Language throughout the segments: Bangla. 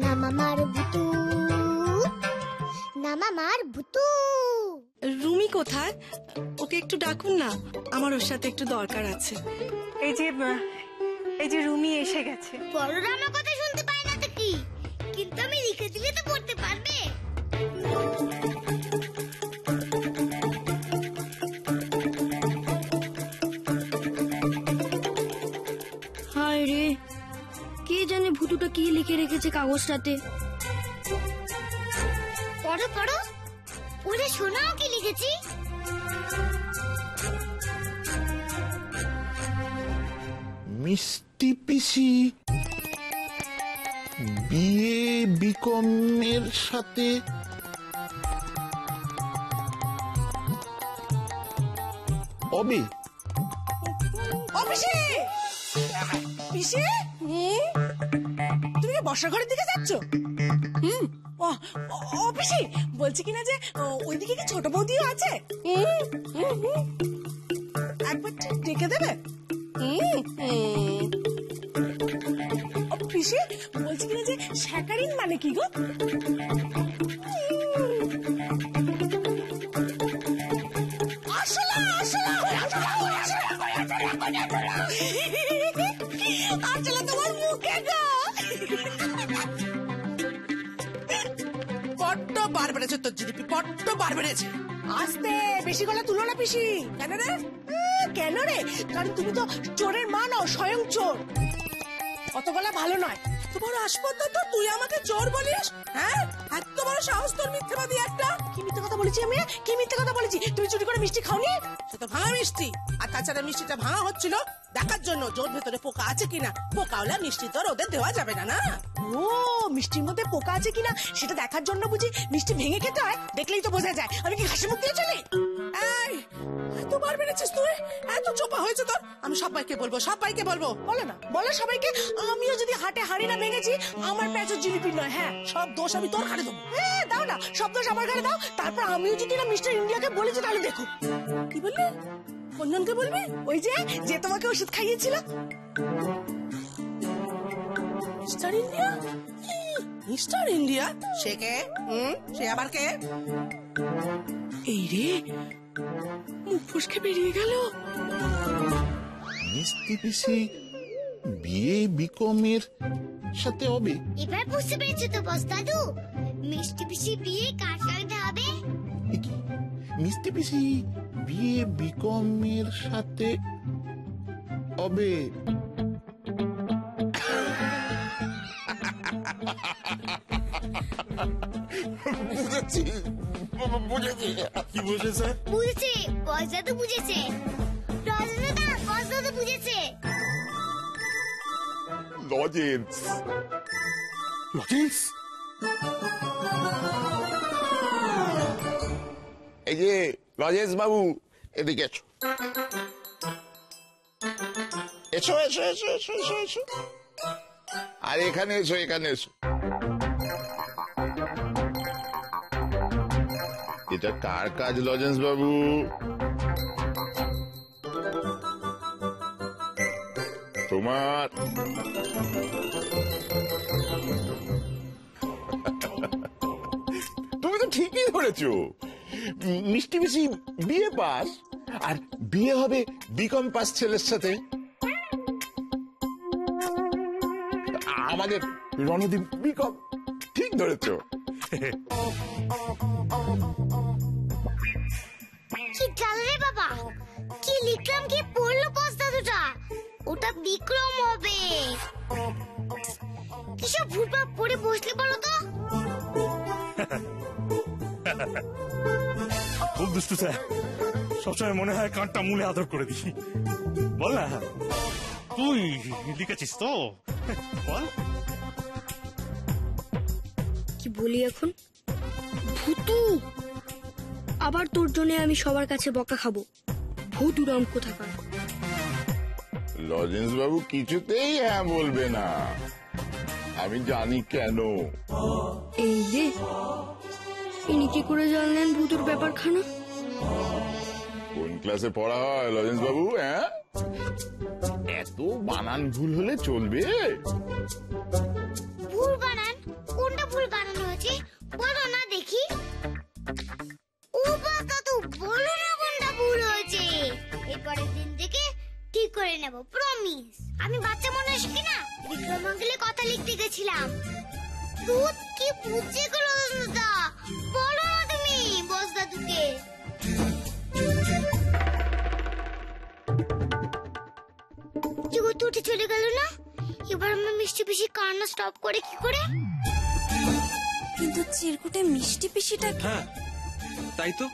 নামামার ভুতু নামামার ভুতু। রুমি কোথায়? ওকে একটু ডাকুন না, আমার ওর সাথে একটু দরকার আছে। এই যে রুমি এসে গেছে। বড়রা আমার কথা শুনতে পায় না তো কি, কিন্তু আমি লিখে দিলে তো পড়তে পারবে। হায় রে, কে জানে ভুতুটা কি লিখে রেখেছে কাগজটাতে। পড়ো পড়ো, পড়ে শোনাও কি লিখেছি। মিষ্টি পিসি বিএ বিকম এর সাথে অবি। পিসি, পিসি, তুমি কি বর্ষা ঘরের দিকে যাচ্ছ? ও পিসি, বলছি কিনা যে ওইদিকে কি ছোট বৌদিও আছে? একবার ডেকে দেবে? পিসি, বলছি কিনা যে শ্যাকারিন মানে কি গো? আসলে তোমার মুখে গো বড্ড বার বেড়েছে তোর জিলিপি, বড্ড বার বেড়েছে। আস্তে, বেশি গলা তুলো না পিসি। কেন রে? কেন রে? কারণ তুমি তো চোরের মা নও, স্বয়ং চোর। অত গলা ভালো নয়। তোমার আসপদ্ধ তো তুই আমাকে চোর বলিস? হ্যাঁ, এত বড় সাহস তোর, মিথ্যেবাদী একটা। কি মিথ্যে কথা বলেছি আমি? কি মিথ্যে কথা বলেছি? তুমি চুরি করে মিষ্টি খাওনি? সে তো ভাঙা মিষ্টি। আর তাছাড়া মিষ্টিটা ভাঙা হচ্ছিল দেখার জন্য, জোর ভেতরে পোকা আছে কিনা। পোকাওয়ালা মিষ্টি তো ওদের দেওয়া যাবে না। না, ও মিষ্টির মধ্যে পোকা আছে কিনা সেটা দেখার জন্য বুঝি মিষ্টি ভেঙে খেতে হয়? দেখলেই তো বোঝা যায়। আমি কি হাসি মুখ দিয়ে চলি? এতবার বেড়েছিস তুই, এত চোপা হয়েছে তোর। আমি সবাইকে বলবো, সবাইকে বলবো। বলো না, বলো সবাইকে। আমিও যদি হাটে হাড়ি না ভেঙেছি, আমার প্যাচের জিলিপি নয়। হ্যাঁ, সব দোষ আমি তোর ঘাড়ে দেবো। হ্যাঁ, দাও না, সব দোষ আমার ঘাড়ে দাও। তারপর আমিও যদি না মিস্টার ইন্ডিয়াকে বলেছি, তাহলে দেখো। কি বললি? কোনজনকে বলবি? ওই যে তোমাকে ওষুধ খাইয়েছিল। Mister India? Mister India? সে কে? সে আবার কে? এই রে, মুখ ফসকে বেরিয়ে গেল। মিষ্টি পিসি বিএ বিকম এর সাথে অবি। এবার বুঝতে পেরেছো তো বস দাদু, মিষ্টি পিসি বিয়ে কার সাথে হবে? মিষ্টি পিসি বিএ বিকম এর সাথে অবে। বুঝেছি, বুঝেছি। কি বুঝেছে? বুঝেছে, বস দাদু বুঝেছে। রজনীদা, বস দাদু বুঝেছে। লজেন্স। লজেন্স? এই যে লজেন্স বাবু, এদিকে এসো। এসো এসো এসো এসো এসো এসো। আর এখানে এসো, এখানে এসো। এটা কার কাজ লজেন্স বাবু? তোমার। তুমি তো ঠিকই ধরেছো। মিষ্টি পিসি বিএ পাস, আর বিয়ে হবে বিকম পাস ছেলের সাথে। আমাদের রণদীপ বিকম। ঠিক ধরেছো। কি জানো রে বাবা, কি লিখলাম, কি পড়লো বস দাদুটা? ওটা বিক্রম হবে। কিসব ভুলভাল পড়ে বসলে বলো তো? খুব দুষ্টু স্যার, সবসময় মনে হয় কানটা মুলে আদর করে দিই। বল না, তুই লিখেছিস তো? বল। কি বলি এখন? ভুতু, আবার তোর জন্য আমি সবার কাছে বকা খাবো। ভুতুরাম কোথাকার। লজেন্স বাবু কিছুতেই হ্যাঁ বলবে না, আমি জানি কেন। এই যে ইনি কি করে জানলেন ভুতুর ব্যাপারখানা? কোন ক্লাসে পড়া হয় লজেন্স বাবু? হ্যাঁ, এত বানান ভুল হলে চলবে? ভুল বানান দুধ কি বুঝে গেল দাদা, বলো না তুমি বস দাদুকে। জগৎ উঠে চলে গেল না, এবার আমার মিষ্টি পিসি কান্না স্টপ করে কি করে? কিন্তু চিরকুটে মিষ্টি পিসিটা কি? হ্যাঁ তাই তো,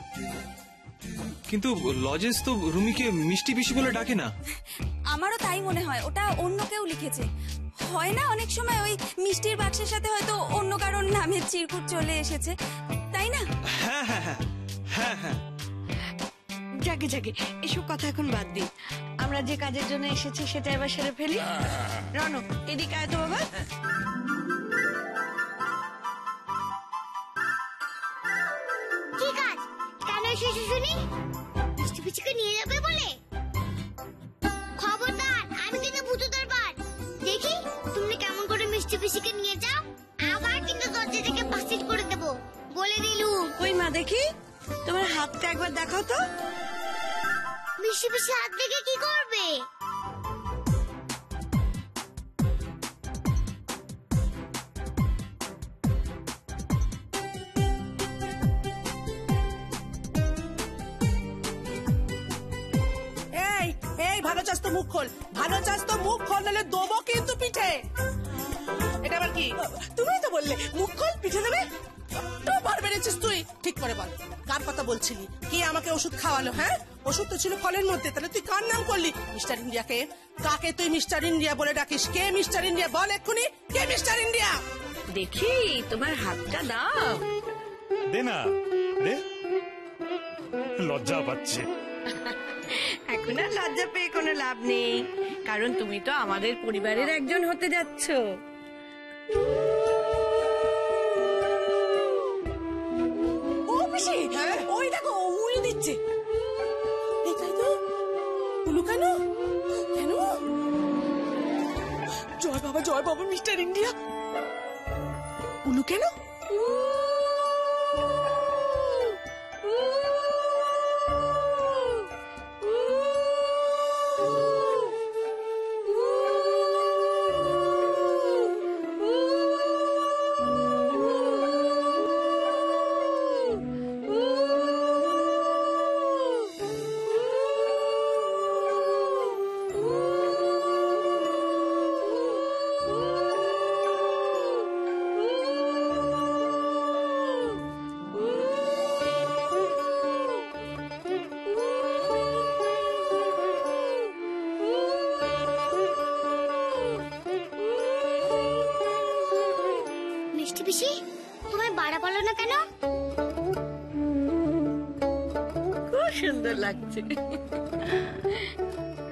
কিন্তু লজেন্স তো রুমিকে মিষ্টি পিসি বলে ডাকে না। আমারও তাই মনে হয়, ওটা অন্য কেউ লিখেছে। হয় না অনেক সময় ওই মিষ্টির বাক্সের সাথে হয়তো অন্য কারোর নামের চিরকুট চলে এসেছে, তাই না? হ্যাঁ হ্যাঁ হ্যাঁ হ্যাঁ হ্যাঁ। যাকে যাকে এসব কথা এখন বাদ দিন, আমরা যে কাজের জন্য এসেছি সেটা এবার সেরে ফেলি। রনো, এদিকে আয় তো বাবা। কি কাজ? কেন এসেছো শুনি? মিষ্টি পিসিকে নিয়ে যাবে বলে? খবরদার, আমি কিন্তু ভূত দরবার। দেখি তুমি কেমন করে মিষ্টি পিসিকে নিয়ে যাও, আবার কিন্তু দরজা থেকে বাস্টিট করে দেবো, বলে দিলুম। ওই মা দেখি তোমার হাতটা একবার দেখাও তো। মিষ্টি পিসি হাত থেকে কি করবে? এই এই ভালো চাস তো মুখ খোল, ভালো চাস তো মুখ খোল, নাহলে দেবো কিন্তু পিঠে। এটা আবার কি? তুমি তো বললে মুখ খোল পিঠে দেবে। তো বার বেড়েছিস তুই, ঠিক করে বল কার কথা বলছিলি? কে আমাকে ওষুধ খাওয়ালো? হ্যাঁ, ওষুধ তো ছিল ফলের মধ্যে, তাহলে তুই কার নাম করলি? মিস্টার ইন্ডিয়াকে? কাকে তুই মিস্টার ইন্ডিয়া বলে ডাকিস? কে মিস্টার ইন্ডিয়া বল এক্ষুনি, কে মিস্টার ইন্ডিয়া? দেখি তোমার হাতটা দাও। দে না, দে। লজ্জা পাচ্ছে। এখন আর লজ্জা পেয়ে কোনো লাভ নেই, কারণ তুমি তো আমাদের পরিবারের একজন হতে যাচ্ছ। ও পিসি, ওই দেখো উড়ে দিচ্ছে। এটাই তো উলু। কেন কেন? জয় বাবা মিস্টার ইন্ডিয়া। উলু কেন? মিষ্টি পিসি, তোমায় বাড়া বলো না কেন? খুব সুন্দর লাগছে।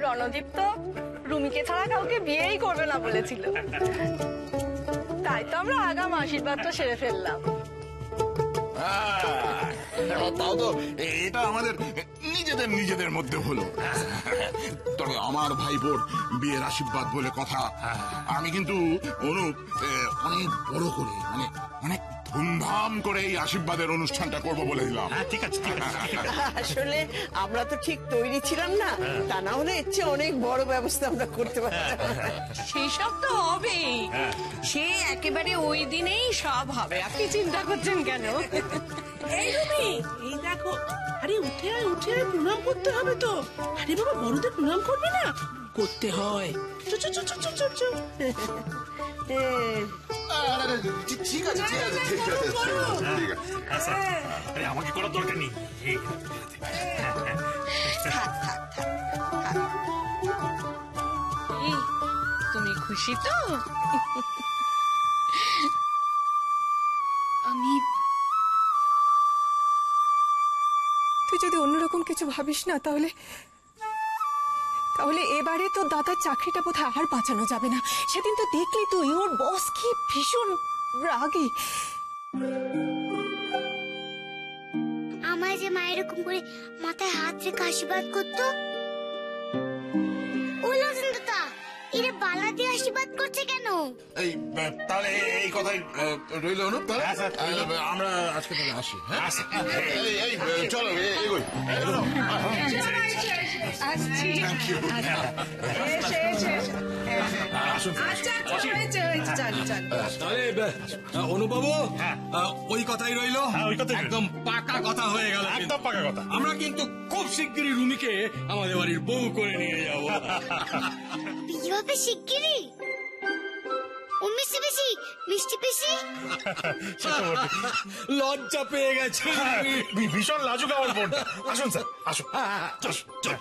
রণদীপ তো রুমিকে ছাড়া কাউকে বিয়েই করবে না বলেছিল, তাই তো আমরা আগাম আশীর্বাদটা সেরে ফেললাম। তাও তো এটা আমাদের নিজেদের মধ্যে হলো। তবে আমার ভাইবোর বিয়ের আশীর্বাদ বলে কথা, আমি কিন্তু অনুপ অনেক বড় করে মানে অনেক ধুমধাম করে এই আশীর্বাদের অনুষ্ঠানটা করব বলে দিলাম। হ্যাঁ ঠিক আছে, ঠিক আছে, ঠিক আছে। আসলে আমরা তো ঠিক তৈরি ছিলাম না, তা না হলে এর চেয়ে অনেক বড় ব্যবস্থা আমরা করতে পারতাম। সেই সব তো হবেই, সে একেবারে ওই দিনেই সব হবে, আপনি চিন্তা করছেন কেন? এই রুমি, এই দেখো। আরে উঠে আয় প্রণাম করতে হবে তো। আরে বাবা, বড়দের প্রণাম করবে না? করতে হয়। চো চো চো চো চো চো। ঠিক আছে ঠিক আছে ঠিক আছে ঠিক আছে। আচ্ছা, আরে আমাকে করার দরকার নেই। তুমি খুশি তো? আমি, তুই যদি অন্যরকম কিছু ভাবিস না, তাহলে এবারে তো দাদার চাকরিটা বোধহয় আর বাঁচানো যাবে না। সেদিন তো দেখলি তুই, ওর বস কি ভীষণ রাগী। আমায় যে মা এরকম করে মাথায় হাত রেখে আশীর্বাদ করতো। ও লজেন দাদা, পিসিরা বালা দিয়ে আশীর্বাদ করছে কেন? এই তাহলে এই কথাই রইল অনুপ, তাহলে হ্যাঁ, স্যার, রইল। আমরা আজকে তাহলে আসি, হ্যাঁ? এই চলো এগোই। আসছি আসুন। আচ্ছা হয়েছে চল চল তাহলে অনুবাবু ওই কথাই রইলো, হ্যাঁ, ওই কথাই রইলো। একদম পাকা কথা হয়ে গেল। একদম পাকা কথা। আমরা কিন্তু খুব শিগগিরই রুমিকে আমাদের বাড়ির বউ করে নিয়ে যাবো। বিয়ে হবে শিগগিরই? ও মিষ্টি পিসি, মিষ্টি পিসি লজ্জা পেয়ে গেছে। ভীষণ লাজুক আমার বোন। আসুন স্যার, আসুন। চল, চল।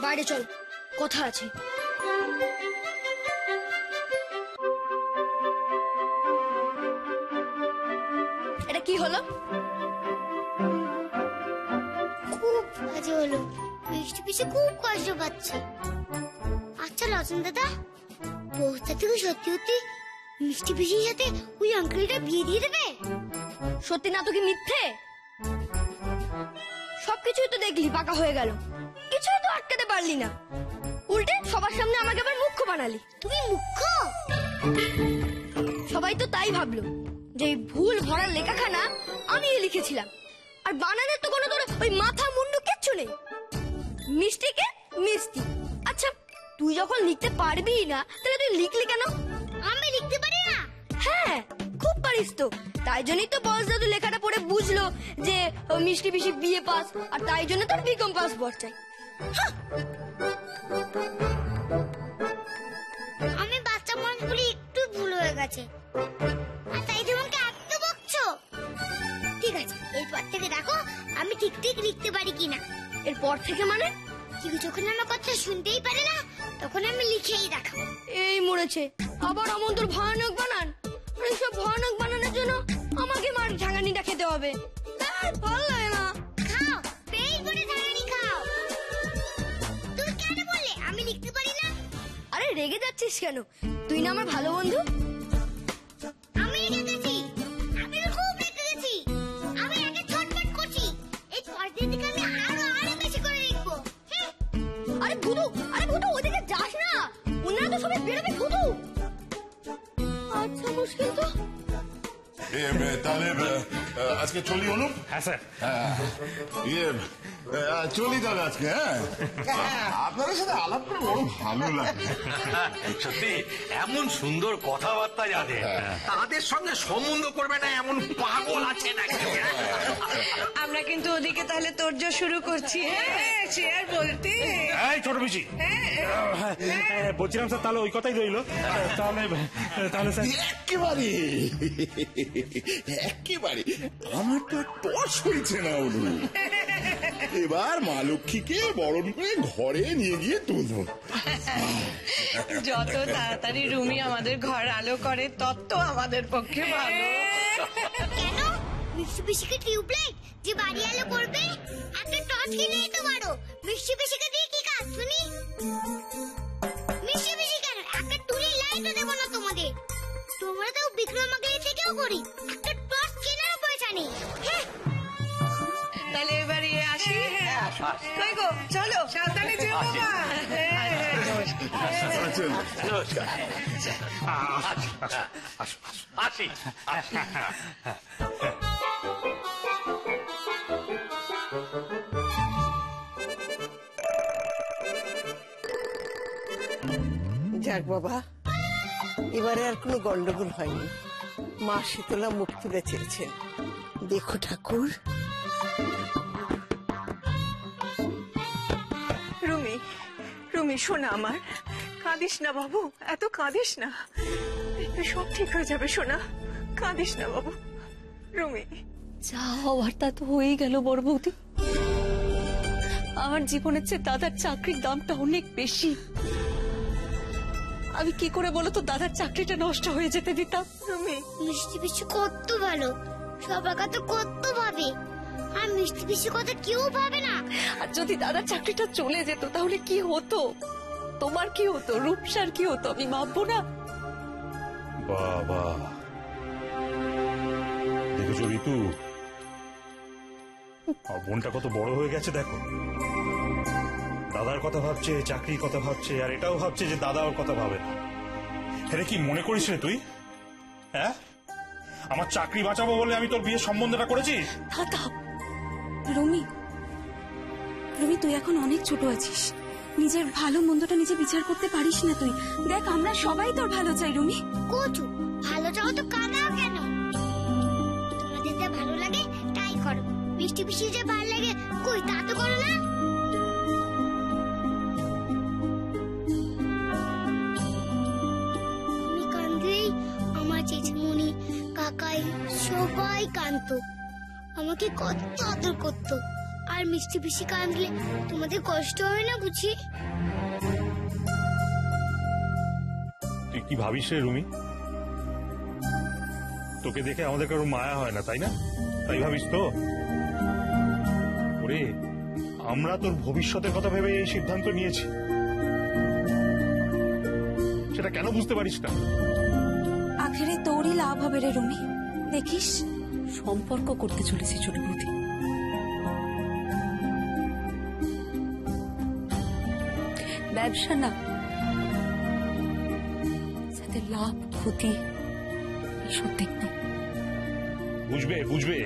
বাইরে চল, কথা আছে। এটা কি হলো? খুব বাজে হলো, মিষ্টি পিসি খুব কষ্ট পাচ্ছে। আচ্ছা লজন দাদা, বউটা থেকে সত্যি সত্যি মিষ্টি পিসির সাথে ওই আঙ্কেলটা বিয়ে দিয়ে দেবে? সত্যি না তো কি মিথ্যে? সবকিছুই তো দেখলি পাকা হয়ে গেল, কিছুই তো আটকাতে পারলি না। উল্টে সবার সামনে আমাকে আবার মুখ্য বানালি। তুমি মুখ্য? সবাই তো তাই ভাবলো যে এই ভুল ভরার লেখাখানা আমি লিখেছিলাম, আর বানানের তো কোনো তোর ওই মাথা মুন্ডু কিচ্ছু নেই। মিষ্টিকে মিষ্টি। আচ্ছা তুই যখন লিখতে পারবি না তাহলে তুই লিখলি কেন? আমি লিখতে পারি না? হ্যাঁ খুব পারিস তো, তাই জন্যই তো বস দাদু লেখাটা পড়ে বুঝলো যে মিষ্টি পিসি বিয়ে পাস, আর তাই জন্য তোর বিকম পাস বস চাই। আমি বাচ্চা মানুষ বলে একটু ভুল হয়ে গেছে, আর তাই তোমাকে এত বকছো? ঠিক আছে, এরপর থেকে দেখো আমি ঠিক ঠিক লিখতে পারি কিনা। এরপর থেকে মানে? কেউ যখন আমার কথা শুনতেই পারে না তখন আমি লিখেই দেখাবো। এই মরেছে আবার অমন তোর ভয়ানক বানান। আর এইসব ভয়ানক বানানোর জন্য আমাকে মার ঝাঙানিটা খেতে হবে। ভালো লাগে না। খাও, পেট ভরে ঝাড়ানি খাও। তুমি কেন বললে আমি লিখতে পারি না? আরে রেগে যাচ্ছিস কেন? তুই না আমার ভালো বন্ধু। আমি রেগে গেছি, আমি খুব রেগে গেছি। আমি একে ছটফট করছি। এই পরের দিকে আমি আরো বেশি করে লিখবো। আরে ভুতু ওদিকে যাস না, ওনারা তো সবাই বেরোবে। ভুতু আচ্ছা মুশকিল তো। তাহলে আজকে চলি অনুপ? হ্যাঁ স্যার। চলি তাহলে আজকে। হ্যাঁ, আপনাদের সাথে আলাপ করে বড় ভালো লাগে। সত্যি এমন সুন্দর কথাবার্তা জানে, তাদের সঙ্গে সম্বন্ধ করবে না এমন পাগল আছে নাকি? আমরা কিন্তু ওদিকে তাহলে তোড়জোড় শুরু করছি। হ্যাঁ সে আর বলতে। এই ছোট পিসি, বলছিলাম স্যার তাহলে ওই কথাই রইলো। তাহলে স্যার একেবারে আমার তো টস হয়েছে না অনুপ। এবার মা লক্ষ্মীকে বরণ করে ঘরে নিয়ে গিয়ে তুলবো। যত তাড়াতাড়ি রুমি আমাদের ঘর আলো করে তত আমাদের পক্ষে ভালো। কেন? মিষ্টি পিসিকে টিউবলাইট যে বাড়ি আলো করবে? একটা টর্চ কিনেই তো পারো। মিষ্টি পিসিকে দিয়ে কি কাজ শুনি? মিষ্টি পিসি কেন, একটা টুনি লাইটও দেবো না তোমাদের। তোমরা তো বিক্রমাগিরি থেকেও করি, একটা টর্চ কেনারও পয়সা নেই। তাহলে এবারে আসি। কই গো চলো, সাবধানে যেও বাবা। নমস্কার। আসি। যাক বাবা, এবারে আর কোনো গন্ডগোল হয়নি। মা শীতলা মুখ তুলে চেয়েছেন। দেখো ঠাকুর। রুমি শোনা আমার, কাঁদিস না বাবু, এত কাঁদিস না। সব ঠিক হয়ে যাবে সোনা, কাঁদিস না বাবু। রুমি যা হওয়ার তা তো হয়েই গেল বড় বৌদি। আমার জীবনের চেয়ে দাদার চাকরির দামটা অনেক বেশি। আমি কি করে বলো তো দাদার চাকরিটা নষ্ট হয়ে যেতে দিতাম? রুমি মিষ্টি পিসি কত ভালো, সবার কথা কত ভাবে, আর মিষ্টি পিসির কথা কেউ ভাবে না। আর যদি দাদার চাকরিটা চলে যেত তাহলে কি হতো? তোমার কি হতো, রূপসার কি হতো, আমি ভাববো না? বাবা দেখেছো ঋতু, আর বোনটা কত বড় হয়ে গেছে দেখো। দাদার কথা ভাবছে, চাকরির কথা ভাবছে, আর এটাও ভাবছে যে দাদা ওর কথা ভাবে না। এটা কি মনে করিস রে তুই? হ্যাঁ, আমার চাকরি বাঁচাবো বলে আমি তোর বিয়ের সম্বন্ধটা করেছি? দাদা, রুমি, রুমি তুই এখন অনেক ছোট আছিস, নিজের ভালো মন্দটা নিজে বিচার করতে পারিস না তুই। দেখ আমরা সবাই তোর ভালো চাই রুমি। কচু ভালো চাও তো কামাও কেন? তোমাদের যা ভালো লাগে তাই করো। মিষ্টি পিসি যে ভালো লাগে কই তা তো করো না। আমি কাঁদলেই আমার চেঁচমুনি কাকাই সবাই কাঁদতো, আমাকে কত আদর করতো। আর মিষ্টি পিসি কাঁদলে তোমাদের কষ্ট হয় না বুঝি? তুই কি ভাবিস রে রুমি? তোকে দেখে আমাদের কারো মায়া হয় না, তাই না? তাই ভাবিস তো? ওরে, আমরা তোর ভবিষ্যতের কথা ভেবে এই সিদ্ধান্ত নিয়েছি, সেটা কেন বুঝতে পারিস না? আখেরে তোরই লাভ হবে রে রুমি, দেখিস সম্পর্ক করতে চলেছি ছোট বৌদি। ব্যবসা না, সাথে লাভ ক্ষতি এসব দেখবো। বুঝবে বুঝবে,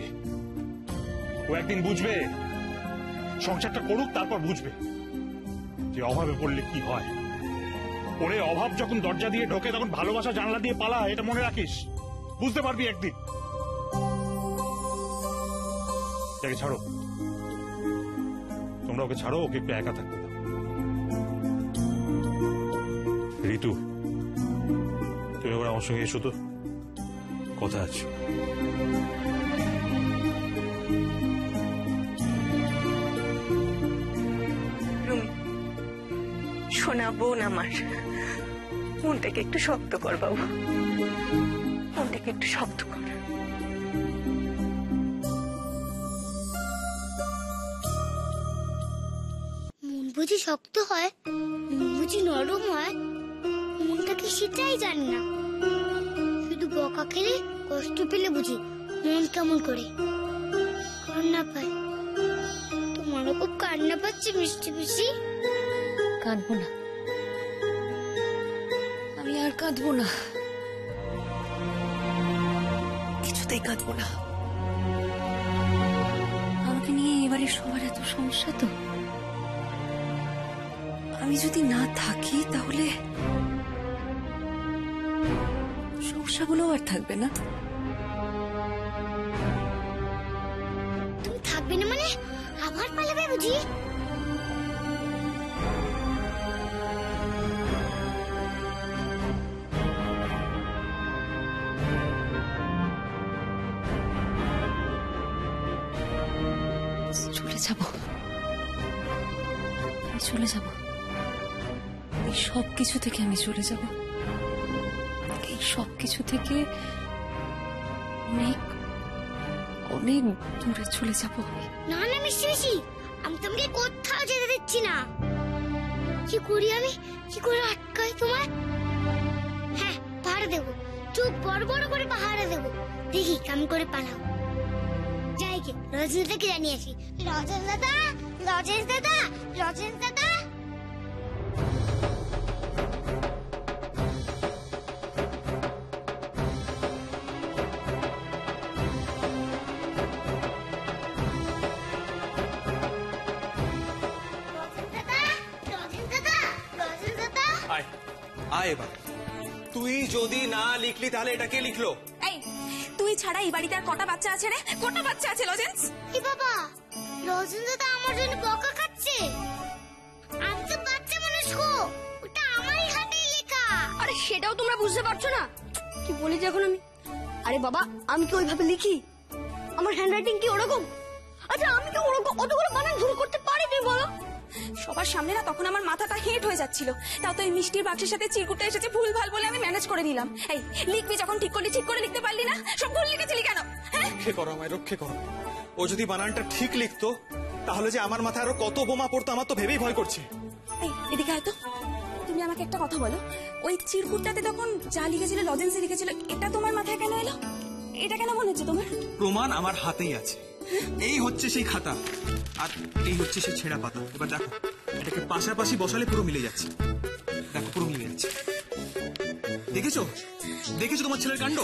ও একদিন বুঝবে। সংসারটা করুক, তারপর বুঝবে যে অভাবে পড়লে কি হয়। ওরে, অভাব যখন দরজা দিয়ে ঢোকে তখন ভালোবাসা জানলা দিয়ে পালায়, এটা মনে রাখিস। বুঝতে পারবি একদিন। তাকে ছাড়ো, তোমরা ওকে ছাড়ো, ওকে একটু একা থাকতে দাও। ঋতু, তুমি এবার আমার সঙ্গে এসো তো, কথা আছে। রুমি, সোনা বোন আমার, মনটাকে একটু শক্ত কর বাবু, মনটাকে একটু শক্ত কর। মন বুঝি শক্ত হয়, মন বুঝি নরম হয়? মনটাকে সেটাই জানি না। শুধু বকা খেলে কষ্ট পেলে বুঝি মন কেমন করে। কান্না পায়, তোমারও খুব কান্না পাচ্ছে মিষ্টি পিসি? কাঁদবো না, আমি আর কাঁদবো না, কিছুতেই কাঁদবো না। আমাকে নিয়ে এবারে সবার এত সমস্যা তো, আমি যদি না থাকি তাহলে সমস্যাগুলো আর থাকবে না। তুমি থাকবে না মানে আবার পালাবে বুঝি? চলে যাব, আমি চলে যাব, এই সব কিছু থেকে আমি চলে যাব, এই সব কিছু থেকে অনেক অনেক দূরে চলে যাব। না না মিষ্টি পিসি, আমি তোমাকে কোথাও যেতে দিচ্ছি না। কি করি আমি? কি করে আটকাই তোমার? হ্যাঁ, পাহাড়ে দেবো, চোখ বড় বড় করে পাহাড়ে দেবো, দেখি কেমন করে পালাও। যাই কি রজনীদাকে জানিয়েছি। রজেশ দাদা, রজেশ দাদা, রজেশ দাদা। আয় এবার, তুই যদি না লিখলি তাহলে এটা কে লিখলো? এই, তুই ছাড়া এই বাড়িতে আর কটা বাচ্চা আছে রে? কটা বাচ্চা আছে লজেন্স? কি বাবা, রজনী দাদা আমার জন্য বকা খাচ্ছে? আমি তো বাচ্চা মানুষ গো, ওটা আমারই হাতে লেখা। আরে সেটাও তোমরা বুঝতে পারছো না? কি বলি যে এখন আমি? আরে বাবা, আমি কি ওইভাবে লিখি? আমার হ্যান্ডরাইটিং কি ওরকম? আচ্ছা, আমি কি ওরকম অতগুলো বানান ভুল করতে পারি? তুমি বলো। সবার সামনে না তখন আমার মাথাটা হিট হয়ে যাচ্ছিল, তাও তো এই মিষ্টির বাক্সের সাথে চিরকুটটা এসেছে ভুল ভাল বলে আমি ম্যানেজ করে নিলাম। এই লিখবি যখন ঠিক করলি, ঠিক করে লিখতে পারলি না? সব ভুল লিখেছিলি কেন? রক্ষে করো আমায়, রক্ষে করো। ও যদি বানানটা ঠিক লিখতো তাহলে যে আমার মাথায় আরো কত বোমা পড়তো আমার তো ভেবেই ভয় করছে। এই এদিকে আয় তো, তুমি আমাকে একটা কথা বলো, ওই চিরকুটটাতে তখন যা লিখেছিল লজেন্সে লিখেছিল, এটা তোমার মাথায় কেন এলো? এটা কেন মনে হচ্ছে তোমার? প্রমাণ আমার হাতেই আছে। এই হচ্ছে সেই খাতা আর এই হচ্ছে সেই ছেঁড়া পাতা। এবার দেখো, এটাকে পাশাপাশি বসালে পুরো মিলে যাচ্ছে। দেখো, পুরো মিলে যাচ্ছে। দেখেছো দেখেছো তোমার ছেলের কাণ্ড?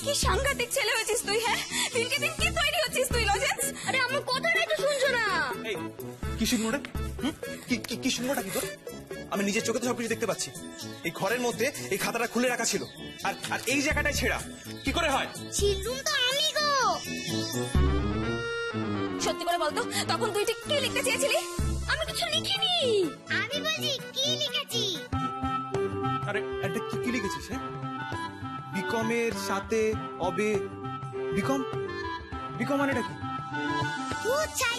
কি সাংঘাতিক ছেলে হয়েছিস তুই। হ্যাঁ, দিনকে দিন কি তৈরি হচ্ছিস তুই লজেন্স। আরে আমার কথাটাই তো শুনছো না। এই কি শুনবোটা? কি শুনবোটা কি তোর? আমি নিজের চোখে তো সবকিছু দেখতে পাচ্ছি। এই ঘরের মধ্যে এই খাতাটা খুলে রাখা ছিল আর আর এই জায়গাটায় ছেঁড়া। কি করে হয়? ছিলুম তো আমি গো। সত্যি করে বলতো, তখন তুই ঠিক কি লিখতে চেয়েছিলি? আমি কিছু লিখিনি। আমি বলছি কি লিখেছি। আরে এটা কি লিখেছিস? হ্যাঁ, বিকমের সাথে অবে বিকম। বিকম মানে এটা কি? ভূত চাই।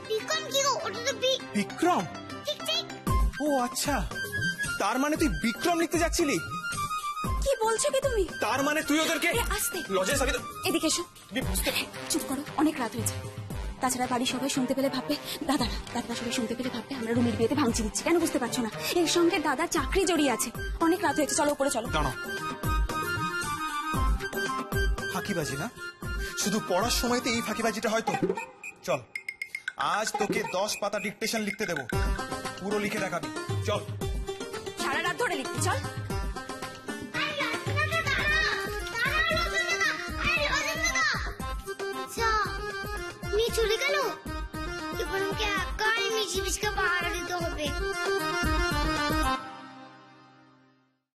বিকম কি গো? ওটা তো বিক্রম। ঠিক ঠিক। ও আচ্ছা, তার মানে তুই বিক্রম লিখতে যাচ্ছিলি? কি বলছো কি তুমি? তার মানে তুই ওদেরকে আস্তে লজেন্স আমি তো এদিকে এসো। চুপ করো, অনেক রাত হয়েছে। তাছাড়া বাড়ির সবাই শুনতে পেলে ভাববে দাদা সবাই শুনতে পেলে ভাববে আমরা রুমির বিয়েতে ভাঙচি দিচ্ছি। কেন বুঝতে পারছো না? এর সঙ্গে দাদা চাকরি জড়িয়ে আছে। অনেক রাত হয়েছে, চলো উপরে চলো। দাঁড়াও, ফাঁকিবাজি না? শুধু পড়ার সময়তে এই ফাঁকিবাজিটা হয়তো। চল, আজ তোকে 10 পাতা ডিকটেশন লিখতে দেবো, পুরো লিখে দেখাবি। চল, সারা রাত ধরে লিখতে চল। চলে গেল। এবার আমাকে একাই মিছিমিছিকে পাহারা দিতে হবে।